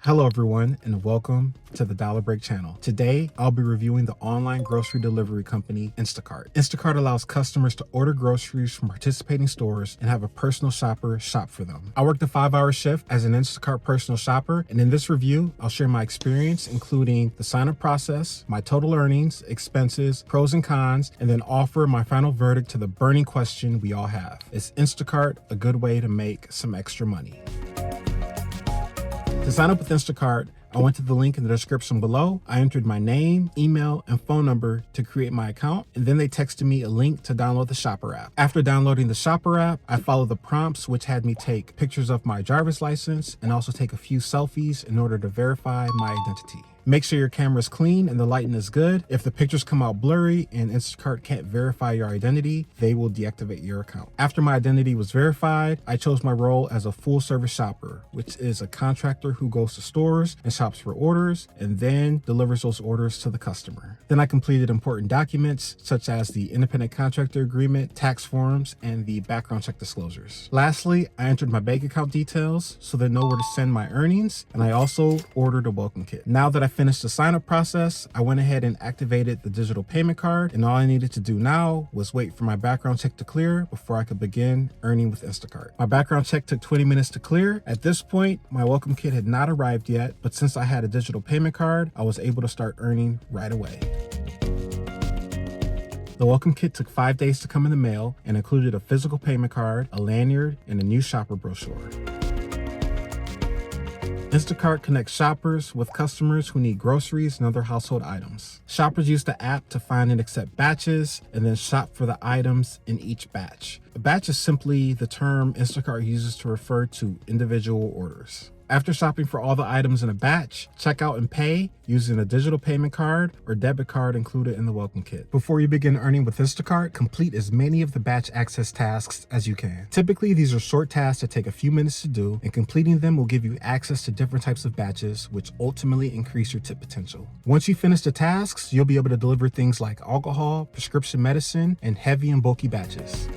Hello everyone, and welcome to the Dollar Break channel. Today, I'll be reviewing the online grocery delivery company, Instacart. Instacart allows customers to order groceries from participating stores and have a personal shopper shop for them. I worked a 5-hour shift as an Instacart personal shopper, and in this review, I'll share my experience, including the sign-up process, my total earnings, expenses, pros and cons, and then offer my final verdict to the burning question we all have. Is Instacart a good way to make some extra money? To sign up with Instacart, I went to the link in the description below. I entered my name, email, and phone number to create my account, and then they texted me a link to download the Shopper app. After downloading the Shopper app, I followed the prompts, which had me take pictures of my driver's license and also take a few selfies in order to verify my identity. Make sure your camera is clean and the lighting is good. If the pictures come out blurry and Instacart can't verify your identity, they will deactivate your account. After my identity was verified, I chose my role as a full service shopper, which is a contractor who goes to stores and shops for orders and then delivers those orders to the customer. Then I completed important documents such as the independent contractor agreement, tax forms, and the background check disclosures. Lastly, I entered my bank account details so they know where to send my earnings, and I also ordered a welcome kit. Now that I finished the sign-up process, I went ahead and activated the digital payment card, and all I needed to do now was wait for my background check to clear before I could begin earning with Instacart. My background check took 20 minutes to clear. At this point, my welcome kit had not arrived yet, but since I had a digital payment card, I was able to start earning right away. The welcome kit took 5 days to come in the mail and included a physical payment card, a lanyard, and a new shopper brochure. Instacart connects shoppers with customers who need groceries and other household items. Shoppers use the app to find and accept batches and then shop for the items in each batch. A batch is simply the term Instacart uses to refer to individual orders. After shopping for all the items in a batch, check out and pay using a digital payment card or debit card included in the welcome kit. Before you begin earning with Instacart, complete as many of the batch access tasks as you can. Typically, these are short tasks that take a few minutes to do, and completing them will give you access to different types of batches, which ultimately increase your tip potential. Once you finish the tasks, you'll be able to deliver things like alcohol, prescription medicine, and heavy and bulky batches.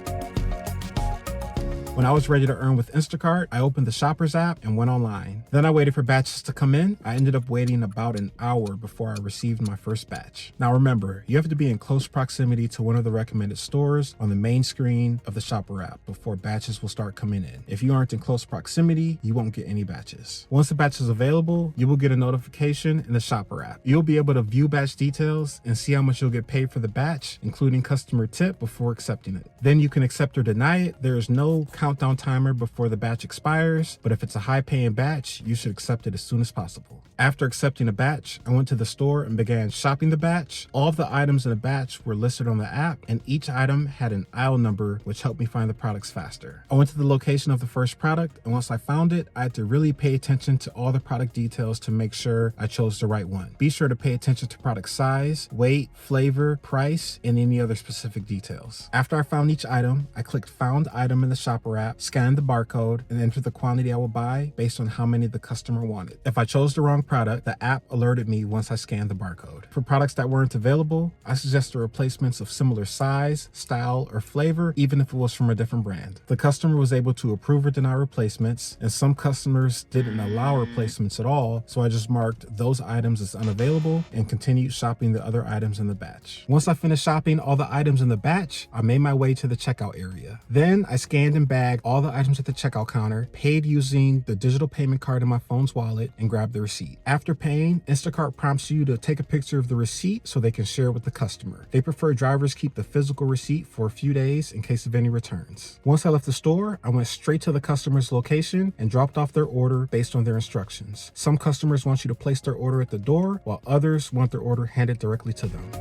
When I was ready to earn with Instacart, I opened the Shoppers app and went online. Then I waited for batches to come in. I ended up waiting about an hour before I received my first batch. Now remember, you have to be in close proximity to one of the recommended stores on the main screen of the Shopper app before batches will start coming in. If you aren't in close proximity, you won't get any batches. Once the batch is available, you will get a notification in the Shopper app. You'll be able to view batch details and see how much you'll get paid for the batch, including customer tip, before accepting it. Then you can accept or deny it. There is no countdown timer before the batch expires, but if it's a high-paying batch, you should accept it as soon as possible. After accepting a batch, I went to the store and began shopping the batch. All of the items in the batch were listed on the app, and each item had an aisle number, which helped me find the products faster. I went to the location of the first product, and once I found it, I had to really pay attention to all the product details to make sure I chose the right one. Be sure to pay attention to product size, weight, flavor, price, and any other specific details. After I found each item, I clicked Found Item in the Shopper app, scanned the barcode, and entered the quantity I would buy based on how many the customer wanted. If I chose the wrong product, the app alerted me once I scanned the barcode. For products that weren't available, I suggested replacements of similar size, style, or flavor, even if it was from a different brand. The customer was able to approve or deny replacements, and some customers didn't allow replacements at all, so I just marked those items as unavailable and continued shopping the other items in the batch. Once I finished shopping all the items in the batch, I made my way to the checkout area. Then I scanned and bagged all the items at the checkout counter, paid using the digital payment card in my phone's wallet, and grabbed the receipt. After paying, Instacart prompts you to take a picture of the receipt so they can share it with the customer. They prefer drivers keep the physical receipt for a few days in case of any returns. Once I left the store, I went straight to the customer's location and dropped off their order based on their instructions. Some customers want you to place their order at the door, while others want their order handed directly to them.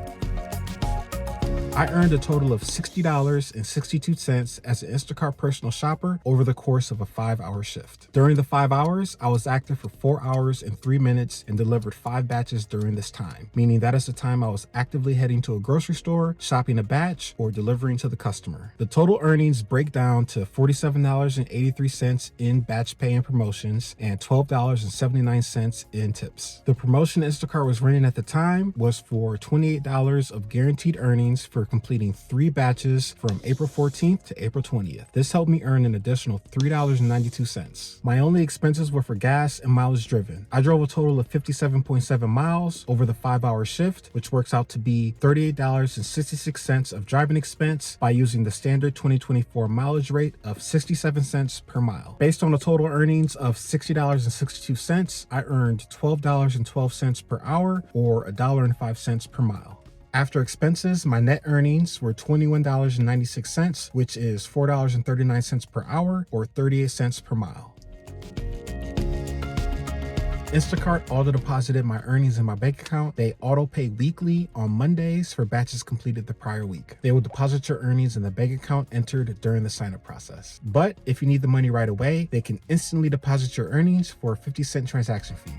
I earned a total of $60.62 as an Instacart personal shopper over the course of a 5-hour shift. During the 5 hours, I was active for 4 hours and 3 minutes and delivered 5 batches during this time, meaning that is the time I was actively heading to a grocery store, shopping a batch, or delivering to the customer. The total earnings break down to $47.83 in batch pay and promotions and $12.79 in tips. The promotion Instacart was running at the time was for $28 of guaranteed earnings for completing 3 batches from April 14th to April 20th. This helped me earn an additional $3.92. My only expenses were for gas and mileage driven. I drove a total of 57.7 miles over the 5-hour shift, which works out to be $38.66 of driving expense by using the standard 2024 mileage rate of 67 cents per mile. Based on a total earnings of $60.62, I earned $12.12 per hour or $1.05 per mile. After expenses, my net earnings were $21.96, which is $4.39 per hour or 38 cents per mile. Instacart auto-deposited my earnings in my bank account. They auto-pay weekly on Mondays for batches completed the prior week. They will deposit your earnings in the bank account entered during the sign-up process. But if you need the money right away, they can instantly deposit your earnings for a 50-cent transaction fee.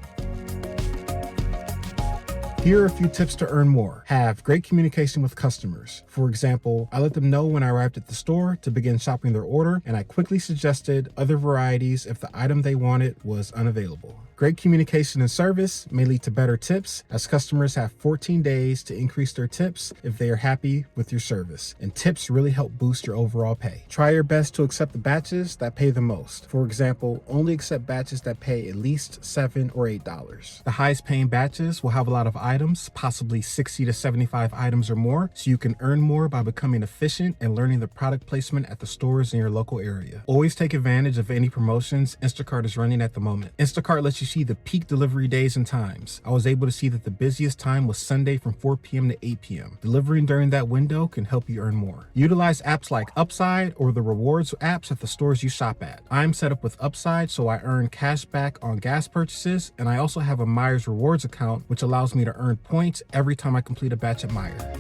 Here are a few tips to earn more. Have great communication with customers. For example, I let them know when I arrived at the store to begin shopping their order, and I quickly suggested other varieties if the item they wanted was unavailable. Great communication and service may lead to better tips, as customers have 14 days to increase their tips if they are happy with your service, and tips really help boost your overall pay. Try your best to accept the batches that pay the most. For example, only accept batches that pay at least $7 or $8. The highest paying batches will have a lot of items, possibly 60 to 75 items or more, so you can earn more by becoming efficient and learning the product placement at the stores in your local area. Always take advantage of any promotions Instacart is running at the moment. Instacart lets you see the peak delivery days and times. I was able to see that the busiest time was Sunday from 4 p.m. to 8 p.m. Delivering during that window can help you earn more. Utilize apps like Upside or the rewards apps at the stores you shop at. I'm set up with Upside, so I earn cash back on gas purchases, and I also have a Myers Rewards account, which allows me to earn points every time I complete a batch at Meijer.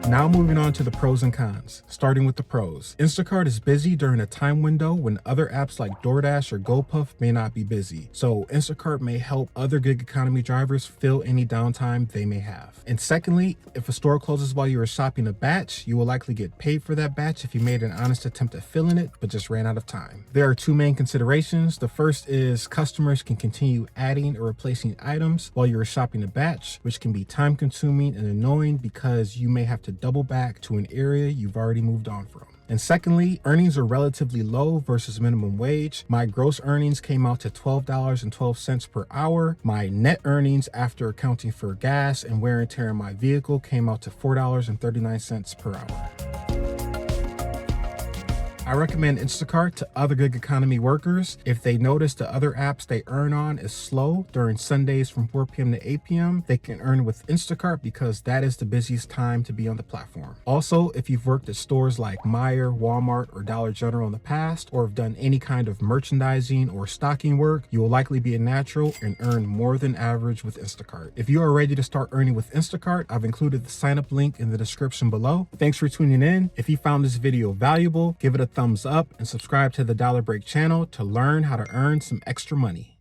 Now moving on to the pros and cons. Starting with the pros. Instacart is busy during a time window when other apps like DoorDash or GoPuff may not be busy. So Instacart may help other gig economy drivers fill any downtime they may have. And secondly, if a store closes while you are shopping a batch, you will likely get paid for that batch if you made an honest attempt at filling it but just ran out of time. There are 2 main considerations. The first is customers can continue adding or replacing items while you are shopping a batch, which can be time consuming and annoying because you may have to double back to an area you've already moved on from. And secondly, earnings are relatively low versus minimum wage. My gross earnings came out to $12.12 per hour. My net earnings after accounting for gas and wear and tear in my vehicle came out to $4.39 per hour. I recommend Instacart to other gig economy workers. If they notice the other apps they earn on is slow during Sundays from 4 p.m. to 8 p.m., they can earn with Instacart because that is the busiest time to be on the platform. Also, if you've worked at stores like Meijer, Walmart, or Dollar General in the past, or have done any kind of merchandising or stocking work, you will likely be a natural and earn more than average with Instacart. If you are ready to start earning with Instacart, I've included the sign up link in the description below. Thanks for tuning in. If you found this video valuable, give it a thumbs up and subscribe to the Dollar Break channel to learn how to earn some extra money.